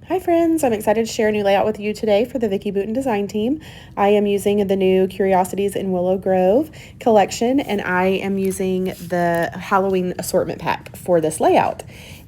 Hi friends, I'm excited to share a new layout with you today for the Vicki Boutin design team. I am using the new Curiosities in Willow Grove collection, and I am using the Halloween assortment pack for this layout.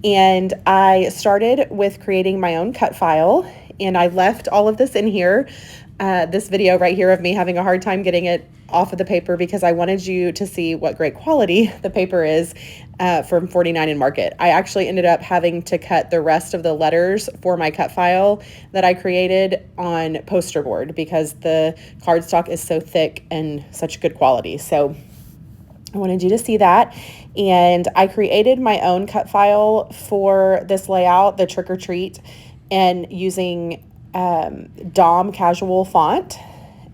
And I started with creating my own cut file, and I left all of this in here. This video right here of me having a hard time getting it off of the paper because I wanted you to see what great quality the paper is from 49 and Market. I actually ended up having to cut the rest of the letters for my cut file that I created on poster board because the cardstock is so thick and such good quality. So I wanted you to see that. And I created my own cut file for this layout, the trick or treat, and using Dom casual font,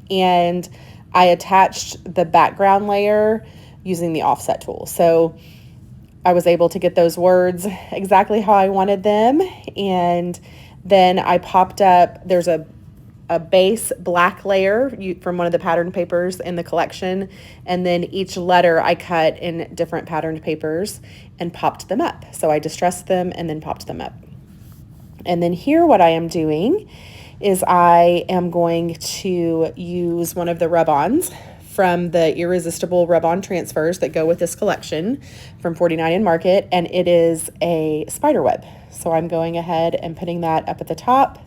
and I attached the background layer using the offset tool. So I was able to get those words exactly how I wanted them. And then I popped up, there's a base black layer from one of the patterned papers in the collection. And then each letter I cut in different patterned papers and popped them up. So I distressed them and then popped them up. And then here what I am doing is I am going to use one of the rub-ons from the Irresistible Rub-On Transfers that go with this collection from 49 and Market, and it is a spider web. So I'm going ahead and putting that up at the top,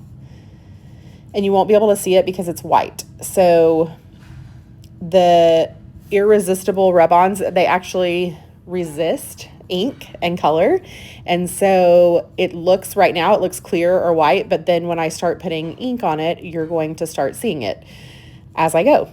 and you won't be able to see it because it's white. So the Irresistible Rub-Ons, they actually resist ink and color, and so it looks right now it looks clear or white, but then when I start putting ink on it, you're going to start seeing it as I go.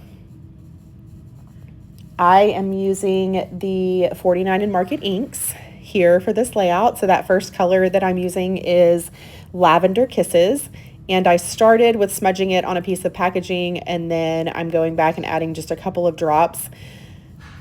I am using the 49 and Market inks here for this layout. So that first color that I'm using is Lavender Kisses, and I started with smudging it on a piece of packaging, and then I'm going back and adding just a couple of drops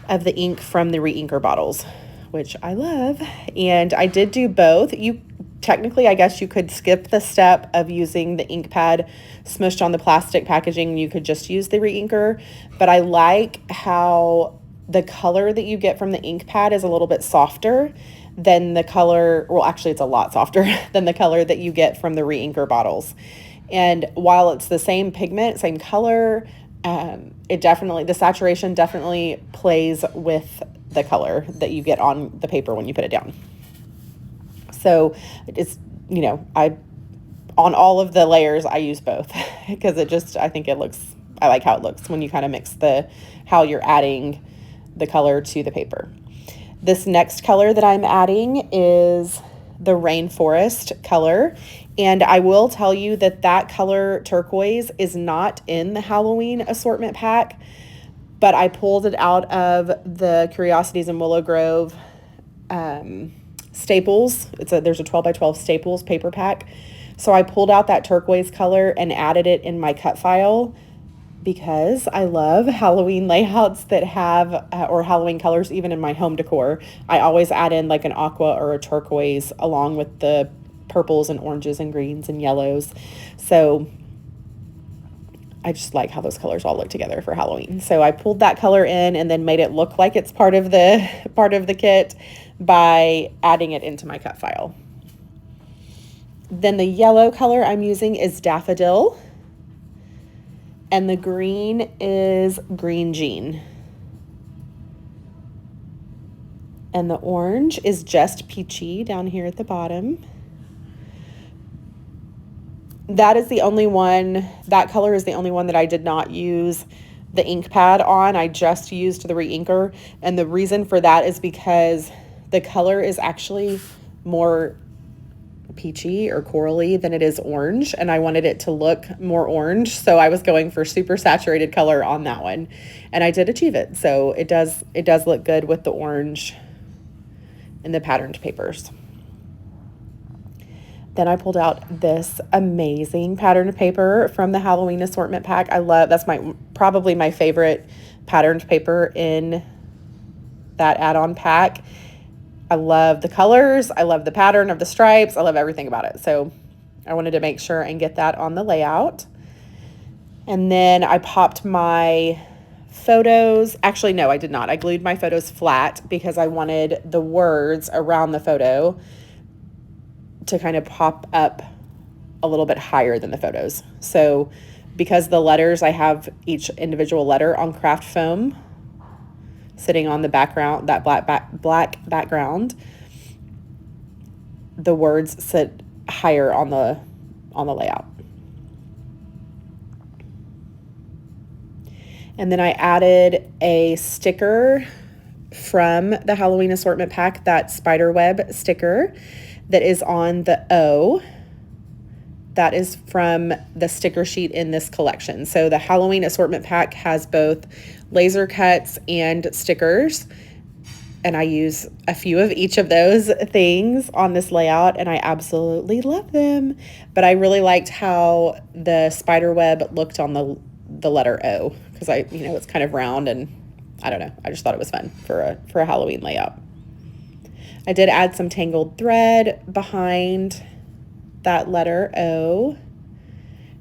of the ink from the re-inker bottles, which I love. And I did do both. You technically, I guess you could skip the step of using the ink pad smushed on the plastic packaging. You could just use the re-inker, but I like how the color that you get from the ink pad is a little bit softer than the color, well, actually it's a lot softer than the color that you get from the re-inker bottles. And while it's the same pigment, same color, it definitely, the saturation definitely plays with the color that you get on the paper when you put it down. So it's, you know, on all of the layers, I use both because I think it looks, I like how it looks when you kind of mix how you're adding the color to the paper. This next color that I'm adding is the Rainforest color. And I will tell you that color turquoise is not in the Halloween assortment pack, but I pulled it out of the Curiosities in Willow Grove staples. There's a 12 by 12 staples paper pack. So I pulled out that turquoise color and added it in my cut file because I love Halloween layouts that have, or Halloween colors, even in my home decor. I always add in like an aqua or a turquoise along with the purples and oranges and greens and yellows. So I just like how those colors all look together for Halloween. So I pulled that color in and then made it look like it's part of the kit by adding it into my cut file. Then the yellow color I'm using is Daffodil, and the green is Green Jean. And the orange is just Peachy down here at the bottom. That color is the only one that I did not use the ink pad on. I just used the re-inker. And the reason for that is because the color is actually more peachy or corally than it is orange, and I wanted it to look more orange, so I was going for super saturated color on that one, and I did achieve it. So it does look good with the orange in the patterned papers. Then I pulled out this amazing patterned paper from the Halloween assortment pack. That's probably my favorite patterned paper in that add-on pack. I love the colors. I love the pattern of the stripes. I love everything about it. So I wanted to make sure and get that on the layout. And then I popped my photos. Actually, no, I did not. I glued my photos flat because I wanted the words around the photo to kind of pop up a little bit higher than the photos. So because the letters, I have each individual letter on craft foam sitting on the background, that black background, the words sit higher on the layout. And then I added a sticker from the Halloween Assortment Pack, that spiderweb sticker that is on the O. That is from the sticker sheet in this collection. So the Halloween Assortment Pack has both laser cuts and stickers, and I use a few of each of those things on this layout, and I absolutely love them. But I really liked how the spider web looked on the letter O, because it's kind of round, and I don't know, I just thought it was fun for a Halloween layout. I did add some tangled thread behind that letter O,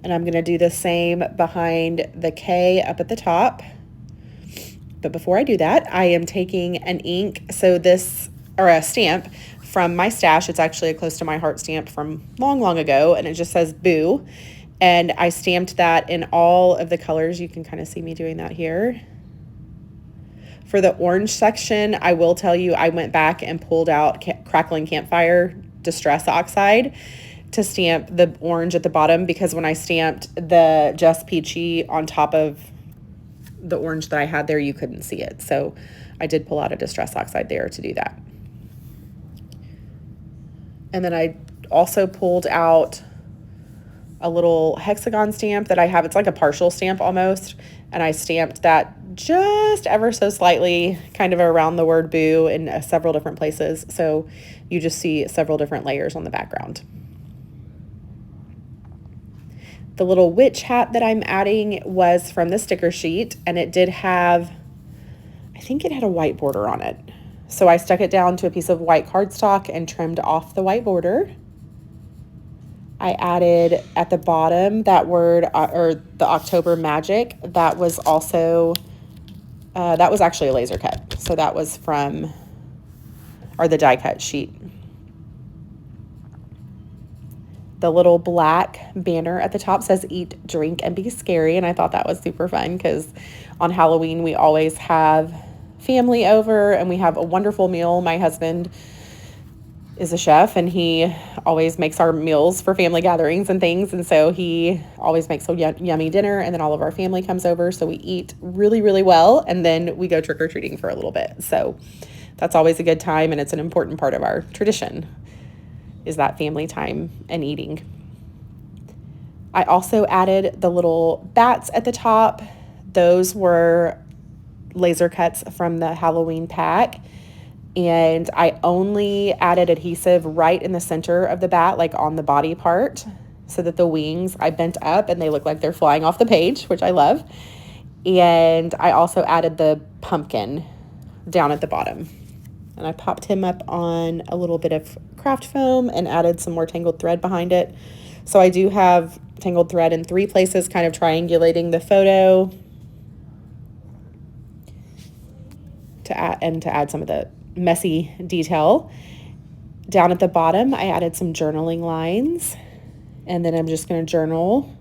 and I'm going to do the same behind the K up at the top. But before I do that, I am taking an ink, or a stamp from my stash. It's actually a close to my heart stamp from long, long ago, and it just says Boo. And I stamped that in all of the colors. You can kind of see me doing that here. For the orange section, I will tell you, I went back and pulled out Crackling Campfire Distress Oxide to stamp the orange at the bottom, because when I stamped the Just Peachy on top of the orange that I had there, you couldn't see it. So I did pull out a Distress Oxide there to do that. And then I also pulled out a little hexagon stamp that I have. It's like a partial stamp almost. And I stamped that just ever so slightly kind of around the word Boo in several different places. So you just see several different layers on the background. The little witch hat that I'm adding was from the sticker sheet, and it did have, I think it had a white border on it. So I stuck it down to a piece of white cardstock and trimmed off the white border. I added at the bottom that word, or the October Magic. That was also, that was actually a laser cut. So that was from, or the die cut sheet. The little black banner at the top says Eat, Drink, and Be Scary. And I thought that was super fun, because on Halloween we always have family over and we have a wonderful meal. My husband is a chef, and he always makes our meals for family gatherings and things. And so he always makes a yummy dinner, and then all of our family comes over. So we eat really, really well, and then we go trick-or-treating for a little bit. So that's always a good time, and it's an important part of our tradition, is that family time and eating. I also added the little bats at the top. Those were laser cuts from the Halloween pack. And I only added adhesive right in the center of the bat, like on the body part, so that the wings I bent up and they look like they're flying off the page, which I love. And I also added the pumpkin down at the bottom. And I popped him up on a little bit of craft foam and added some more tangled thread behind it. So I do have tangled thread in 3 places, kind of triangulating the photo to add some of the messy detail. Down at the bottom, I added some journaling lines, and then I'm just going to journal.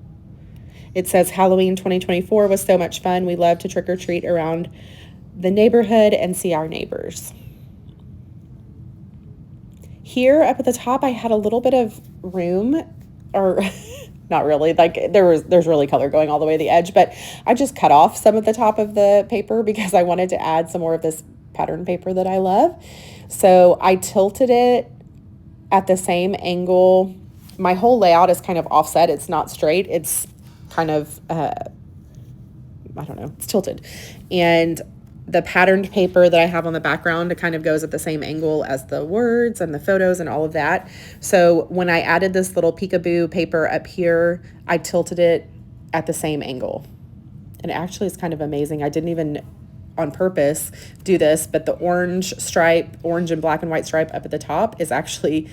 It says, Halloween 2024 was so much fun. We love to trick or treat around the neighborhood and see our neighbors. Here up at the top, I had a little bit of room, or not really, like there's really color going all the way to the edge, but I just cut off some of the top of the paper because I wanted to add some more of this pattern paper that I love. So I tilted it at the same angle. My whole layout is kind of offset. It's not straight. It's kind of, I don't know, it's tilted. And the patterned paper that I have on the background, it kind of goes at the same angle as the words and the photos and all of that. So when I added this little peekaboo paper up here, I tilted it at the same angle. And it actually is kind of amazing. I didn't even on purpose do this, but the orange stripe, orange and black and white stripe up at the top is actually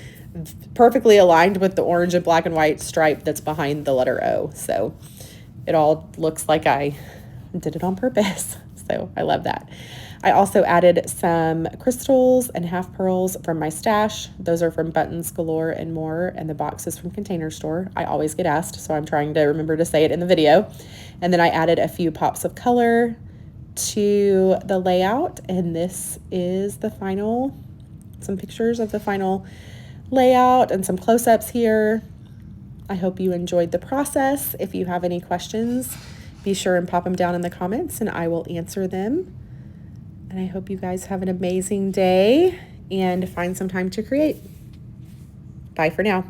perfectly aligned with the orange and black and white stripe that's behind the letter O. So it all looks like I did it on purpose. So I love that. I also added some crystals and half pearls from my stash. Those are from Buttons Galore and More, and the box is from Container Store. I always get asked, so I'm trying to remember to say it in the video. And then I added a few pops of color to the layout, and this is the final, some pictures of the final layout and some close-ups here. I hope you enjoyed the process. If you have any questions, be sure and pop them down in the comments and I will answer them. And I hope you guys have an amazing day and find some time to create. Bye for now.